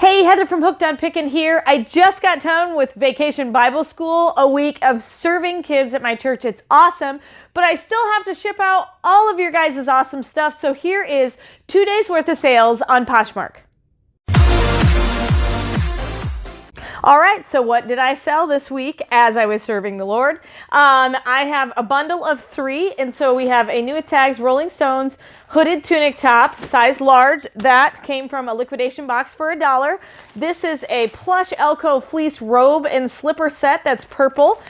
Hey, Heather from Hooked on Pickin here. I just got done with Vacation Bible School, a week of serving kids at my church. It's awesome, but I still have to ship out all of your guys' awesome stuff. So here is 2 days worth of sales on Poshmark. All right, so what did I sell this week as I was serving the Lord? I have a bundle of 3, and so we have a new with tags, Rolling Stones, hooded tunic top, size large. That came from a liquidation box for $1. This is a plush Elko fleece robe and slipper set that's purple.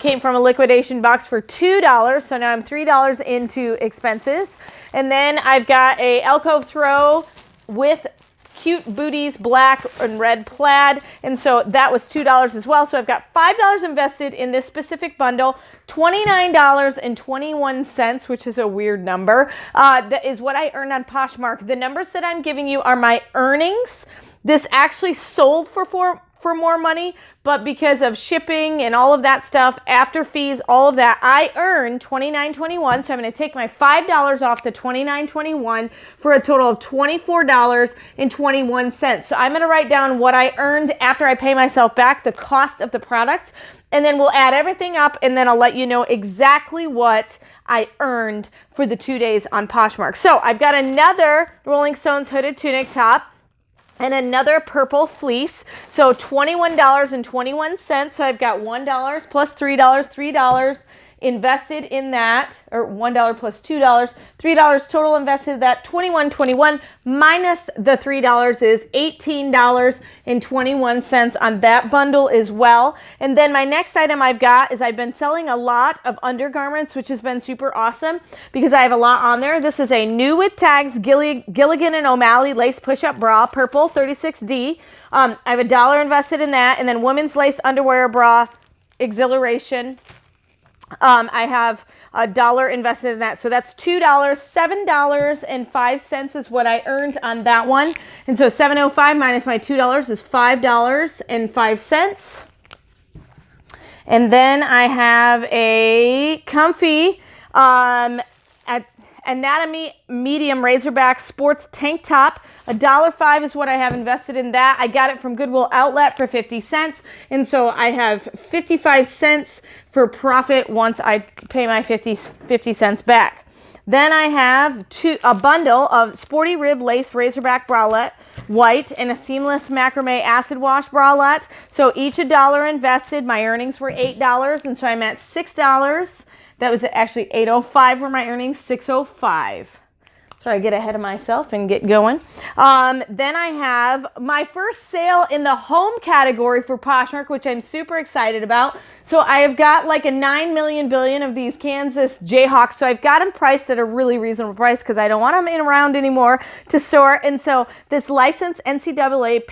Came from a liquidation box for $2, so now I'm $3 into expenses. And then I've got a Elko throw with cute booties, black and red plaid, and so that was $2 as well. So I've got $5 invested in this specific bundle, $29.21, which is a weird number. That is what I earned on Poshmark. The numbers that I'm giving you are my earnings. This actually sold for more money, but because of shipping and all of that stuff, after fees, all of that, I earned $29.21. So I'm going to take my $5 off the $29.21 for a total of $24.21. So I'm going to write down what I earned after I pay myself back, the cost of the product, and then we'll add everything up, and then I'll let you know exactly what I earned for the 2 days on Poshmark. So I've got another Rolling Stones hooded tunic top and another purple fleece, so $21.21. So I've got $1 plus $3 invested in that, or $1 plus $2, $3 total invested in that. $21.21 minus the $3 is $18.21 on that bundle as well. And then my next item I've got is I've been selling a lot of undergarments, which has been super awesome because I have a lot on there. This is a new with tags Gilligan and O'Malley lace push-up bra, purple 36D. I have $1 invested in that, and then women's lace underwear bra, Exhilaration. I have $1 invested in that. So that's $2, $7.05 is what I earned on that one. And so $7.05 minus my $2 is $5.05. And then I have a comfy Anatomy medium Razorback sports tank top. $1.05 is what I have invested in that. I got it from Goodwill Outlet for 50 cents. And so I have 55 cents for profit once I pay my 50 cents back. Then I have a bundle of sporty rib lace Razorback bralette, white, and a seamless macrame acid wash bralette. So each $1 invested. My earnings were $8, and so I'm at $6. That was actually $8.05 were my earnings, $6.05. So I get ahead of myself and get going. Then I have my first sale in the home category for Poshmark, which I'm super excited about. So I have got like a 9 million billion of these Kansas Jayhawks. So I've got them priced at a really reasonable price because I don't want them around anymore to store. And so this licensed NCAA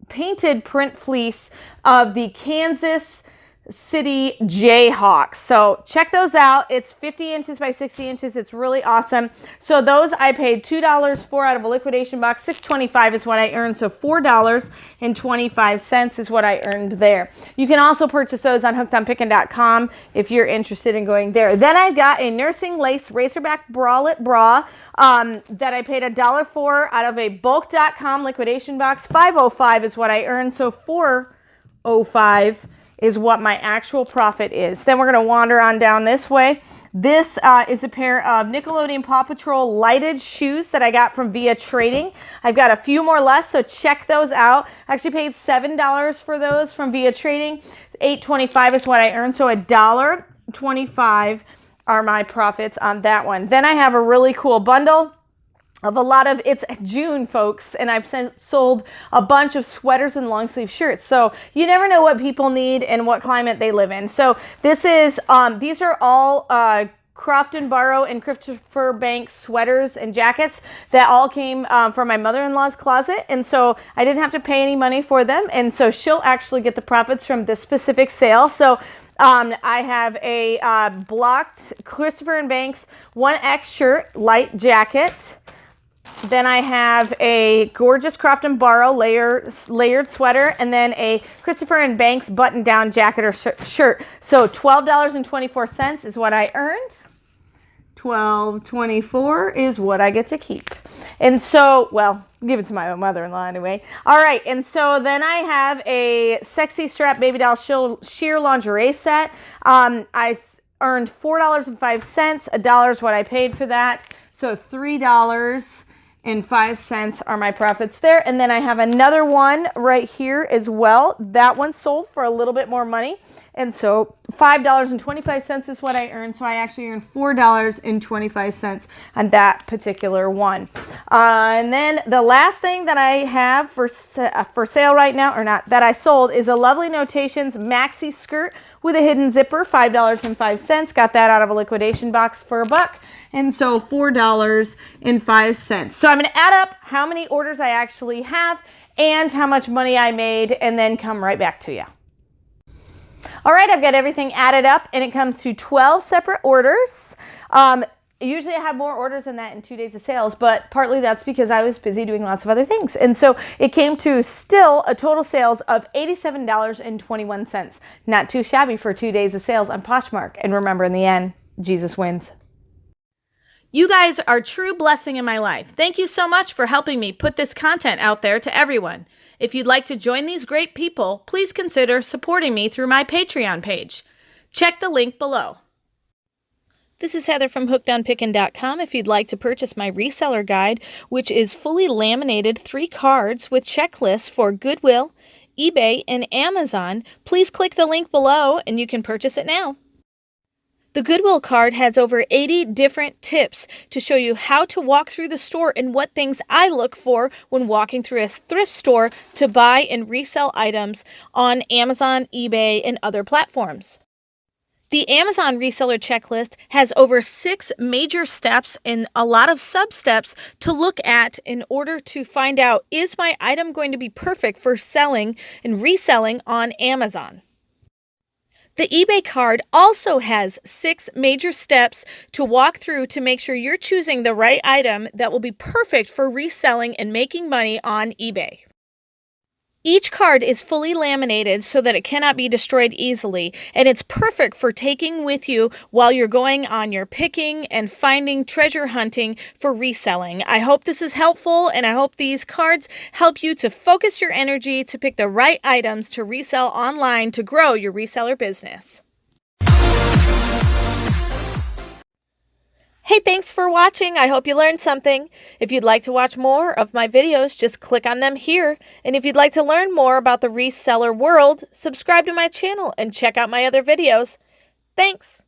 painted print fleece of the Kansas City Jayhawks. So check those out. It's 50 inches by 60 inches. It's really awesome. So those I paid $2 for out of a liquidation box. $6.25 is what I earned. So $4.25 is what I earned there. You can also purchase those on hookedonpickin.com if you're interested in going there. Then I've got a nursing lace Razorback bralette bra that I paid $1 for out of a Bulq.com liquidation box. $5.05 is what I earned. So $4.05 is what my actual profit is. Then we're going to wander on down this way. This is a pair of Nickelodeon Paw Patrol lighted shoes that I got from Via Trading. I've got a few more left, so check those out. I actually paid $7 for those from Via Trading. $8.25 is what I earned, so $1.25 are my profits on that one. Then I have a really cool bundle of a lot of, it's June, folks, and I've sold a bunch of sweaters and long sleeve shirts. So you never know what people need and what climate they live in. So this is, these are all Croft & Barrow and Christopher Banks sweaters and jackets that all came from my mother-in-law's closet. And so I didn't have to pay any money for them. And so she'll actually get the profits from this specific sale. So I have a blocked Christopher & Banks 1X shirt, light jacket. Then I have a gorgeous Croft & Barrow layered sweater, and then a Christopher & Banks button-down jacket or shirt. So $12.24 is what I earned. 12, 24 is what I get to keep. And so, well, give it to my mother-in-law anyway. All right, and so then I have a sexy strap baby doll sheer lingerie set. I earned $4.05. $1 is what I paid for that. So $3.05 are my profits there. And then I have another one right here as well. That one sold for a little bit more money. And so $5.25 is what I earned. So I actually earned $4.25 on that particular one. And then the last thing that I have for sale right now, or not, that I sold, is a Lovely Notations maxi skirt with a hidden zipper, $5.05. Got that out of a liquidation box for $1. And so $4.05. So I'm going to add up how many orders I actually have and how much money I made, and then come right back to you. All right, I've got everything added up, and it comes to 12 separate orders. Usually I have more orders than that in 2 days of sales, but partly that's because I was busy doing lots of other things. And so it came to still a total sales of $87.21. Not too shabby for 2 days of sales on Poshmark. And remember, in the end, Jesus wins. You guys are a true blessing in my life. Thank you so much for helping me put this content out there to everyone. If you'd like to join these great people, please consider supporting me through my Patreon page. Check the link below. This is Heather from hookedonpickin.com. If you'd like to purchase my reseller guide, which is fully laminated 3 cards with checklists for Goodwill, eBay, and Amazon, please click the link below and you can purchase it now. The Goodwill card has over 80 different tips to show you how to walk through the store and what things I look for when walking through a thrift store to buy and resell items on Amazon, eBay, and other platforms. The Amazon reseller checklist has over 6 major steps and a lot of sub-steps to look at in order to find out, is my item going to be perfect for selling and reselling on Amazon? The eBay card also has 6 major steps to walk through to make sure you're choosing the right item that will be perfect for reselling and making money on eBay. Each card is fully laminated so that it cannot be destroyed easily, and it's perfect for taking with you while you're going on your picking and finding treasure hunting for reselling. I hope this is helpful, and I hope these cards help you to focus your energy to pick the right items to resell online to grow your reseller business. Hey, thanks for watching. I hope you learned something. If you'd like to watch more of my videos, just click on them here. And if you'd like to learn more about the reseller world, subscribe to my channel and check out my other videos. Thanks.